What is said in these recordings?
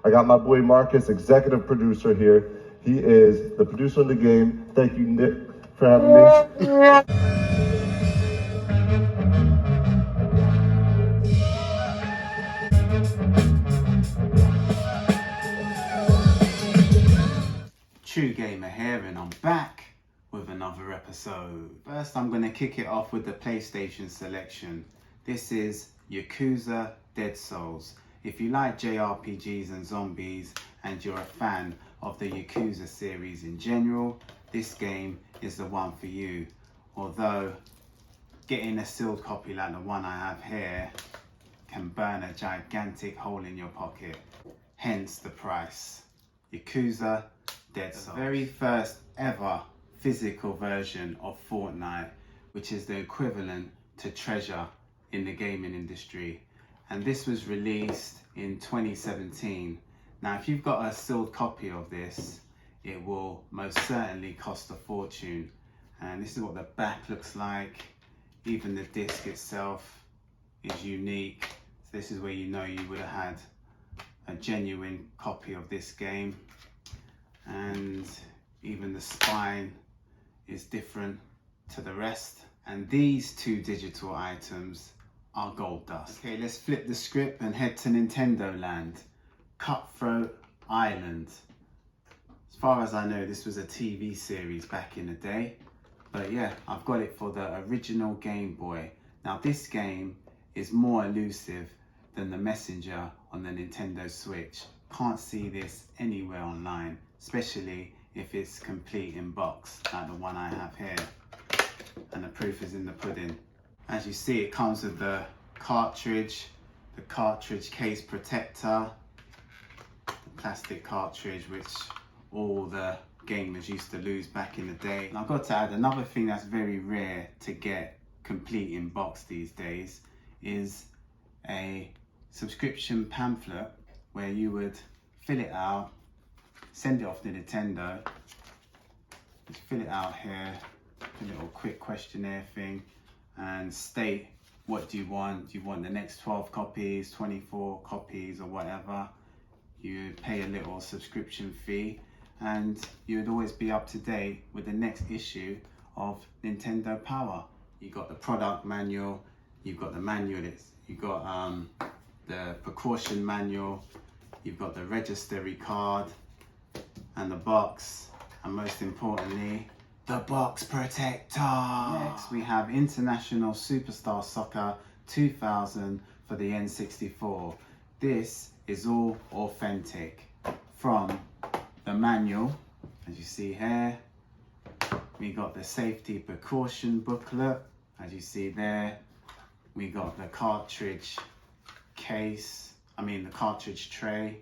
I got my boy Marcus, executive producer here. He is the producer of the game. Thank you, Nick, for having me. True Gamer here, and I'm back with another episode. First, I'm going to kick it off with the PlayStation selection. This is Yakuza Dead Souls. If you like JRPGs and zombies and you're a fan of the Yakuza series in general, this game is the one for you. Although getting a sealed copy like the one I have here can burn a gigantic hole in your pocket, hence the price. Yakuza Dead Souls. The very first ever physical version of Fornite, which is the equivalent to Treasure in the gaming industry. And this was released in 2017. Now, if you've got a sealed copy of this, it will most certainly cost a fortune. And this is what the back looks like. Even the disc itself is unique. So this is where you know you would have had a genuine copy of this game. And even the spine is different to the rest. And these two digital items are gold dust. Okay, let's flip the script and head to Nintendo land. Cutthroat Island. As far as I know, this was a TV series back in the day. But yeah, I've got it for the original Game Boy. Now this game is more elusive than the Messenger on the Nintendo Switch. Can't see this anywhere online, especially if it's complete in box, like the one I have here. And the proof is in the pudding. As you see, it comes with the cartridge case protector, the plastic cartridge which all the gamers used to lose back in the day. And I've got to add another thing that's very rare to get complete in box these days is a subscription pamphlet where you would fill it out, send it off to Nintendo, just fill it out here, a little quick questionnaire thing, and state what do you want. Do you want the next 12 copies, 24 copies, or whatever? You pay a little subscription fee, and you would always be up to date with the next issue of Nintendo Power. You got the product manual, you've got the manual, you've got the precaution manual, you've got the registry card, and the box, and most importantly, the box protector. Next, we have International Superstar Soccer 2000 for the N64. This is all authentic from the manual, as you see here. We got the safety precaution booklet, as you see there. We got the cartridge the cartridge tray,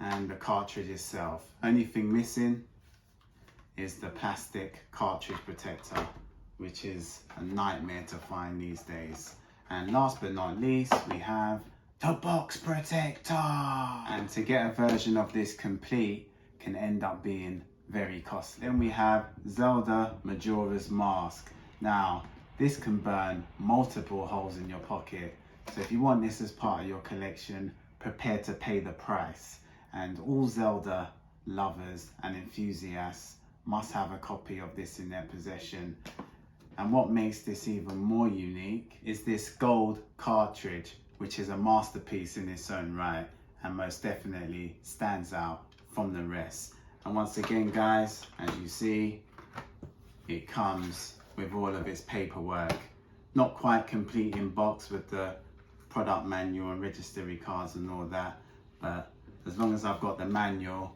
and the cartridge itself. Only thing missing is the plastic cartridge protector, which is a nightmare to find these days. And last but not least, we have the box protector. And to get a version of this complete can end up being very costly. Then we have Zelda Majora's Mask. Now, this can burn multiple holes in your pocket. So if you want this as part of your collection, prepare to pay the price. And all Zelda lovers and enthusiasts must have a copy of this in their possession. And what makes this even more unique is this gold cartridge, which is a masterpiece in its own right, and most definitely stands out from the rest. And once again, guys, as you see, it comes with all of its paperwork. Not quite complete in box with the product manual and registry cards and all that, but as long as I've got the manual,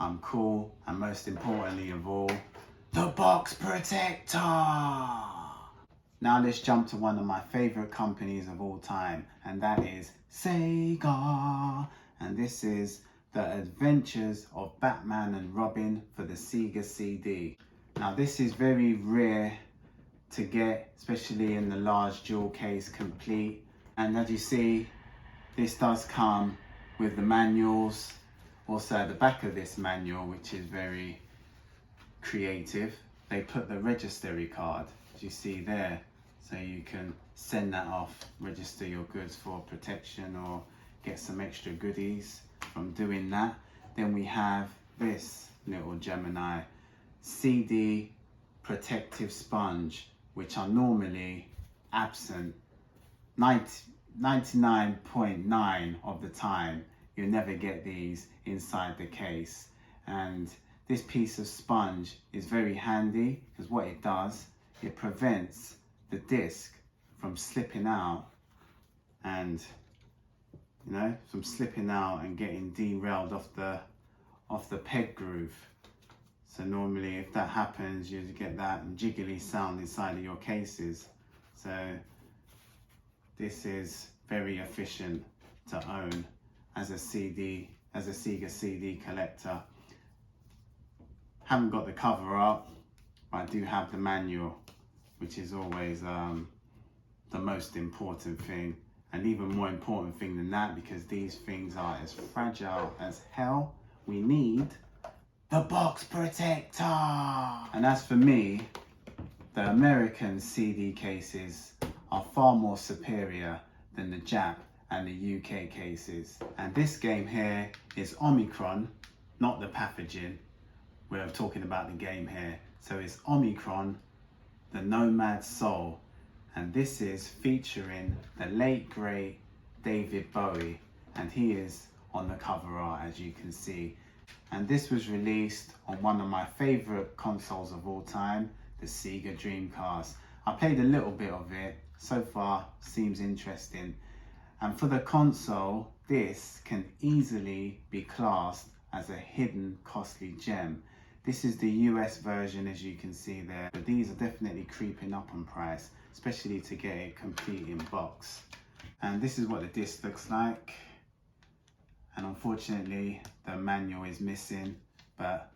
I'm cool. And most importantly of all, the box protector. Now let's jump to one of my favorite companies of all time, and that is Sega. And this is The Adventures of Batman and Robin for the Sega CD. Now this is very rare to get, especially in the large jewel case complete. And as you see, this does come with the manuals. Also at the back of this manual, which is very creative, they put the registry card, as you see there, so you can send that off, register your goods for protection, or get some extra goodies from doing that. Then we have this little Gemini CD protective sponge, which are normally absent 99.9 of the time. You'll never get these inside the case. And this piece of sponge is very handy because what it does, it prevents the disc from slipping out and from slipping out and getting derailed off the peg groove. So normally if that happens, you get that jiggly sound inside of your cases. So this is very efficient to own as a Sega CD collector. Haven't got the cover up, but I do have the manual, which is always the most important thing. And even more important thing than that, because these things are as fragile as hell, we need the box protector. And as for me, the American CD cases are far more superior than the Jap and the UK cases. And this game here is Omikkron, not the pathogen. We're talking about the game here. So it's Omikkron, the Nomad Soul. And this is featuring the late great David Bowie. And he is on the cover art, as you can see. And this was released on one of my favorite consoles of all time, the Sega Dreamcast. I played a little bit of it. So far, seems interesting. And for the console, this can easily be classed as a hidden costly gem. This is the US version, as you can see there, but these are definitely creeping up on price, especially to get it complete in box. And this is what the disc looks like. And unfortunately, the manual is missing, but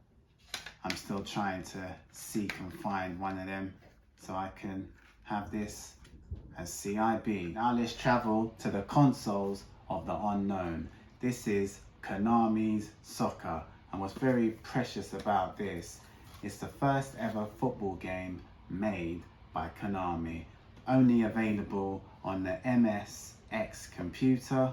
I'm still trying to seek and find one of them so I can have this as CIB. Now let's travel to the consoles of the unknown. This is Konami's Soccer. And what's very precious about this, it's the first ever football game made by Konami. Only available on the MSX computer.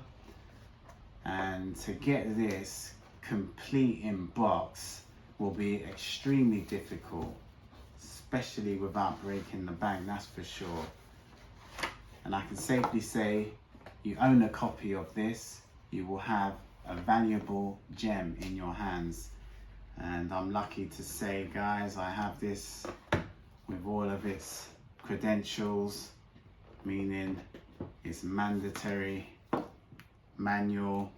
And to get this complete in box will be extremely difficult, especially without breaking the bank, that's for sure. And I can safely say, you own a copy of this, you will have a valuable gem in your hands. And I'm lucky to say, guys, I have this with all of its credentials, meaning it's mandatory, manual,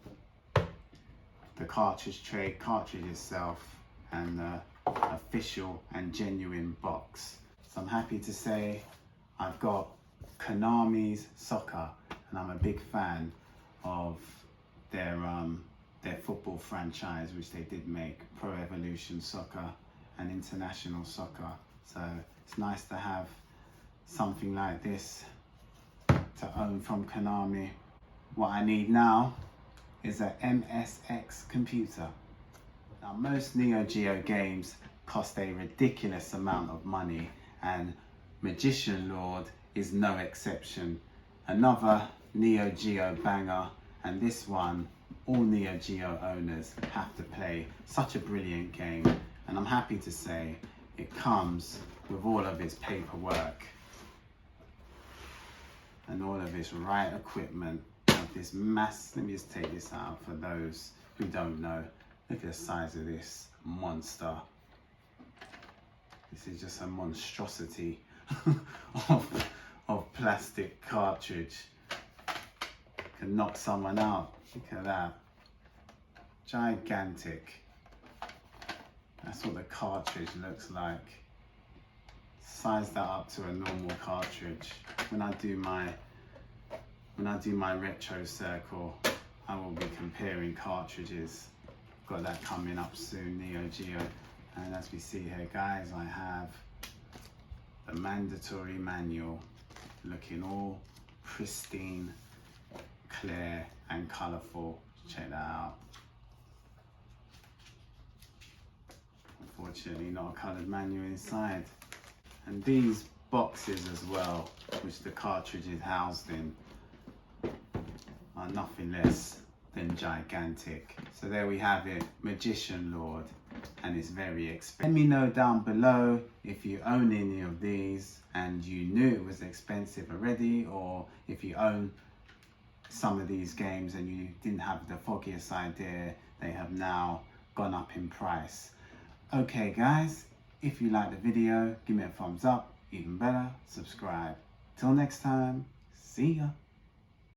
the cartridge tray, cartridge itself, and the official and genuine box. So I'm happy to say I've got Konami's Soccer, and I'm a big fan of their football franchise, which they did make, Pro Evolution Soccer and International Soccer. So it's nice to have something like this to own from Konami. What I need now is a MSX computer. Now most Neo Geo games cost a ridiculous amount of money, and Magician Lord is no exception. Another Neo Geo banger, and this one all Neo Geo owners have to play. Such a brilliant game, and I'm happy to say it comes with all of its paperwork and all of its right equipment. Of this mass, let me just take this out for those who don't know. Look at the size of this monster. This is just a monstrosity of plastic cartridge. Can knock someone out. Look at that. Gigantic. That's what the cartridge looks like. Size that up to a normal cartridge. When I do my retro circle, I will be comparing cartridges. Got that coming up soon, Neo Geo. And as we see here, guys, I have the mandatory manual, looking all pristine, clear and colourful. Check that out. Unfortunately not a coloured manual inside. And these boxes as well, which the cartridge is housed in, are nothing less and gigantic. So there we have it, Magician Lord, and it's very expensive. Let me know down below if you own any of these and you knew it was expensive already, or if you own some of these games and you didn't have the foggiest idea they have now gone up in price. Okay guys, if you like the video, give me a thumbs up, even better, subscribe. Till next time, see ya.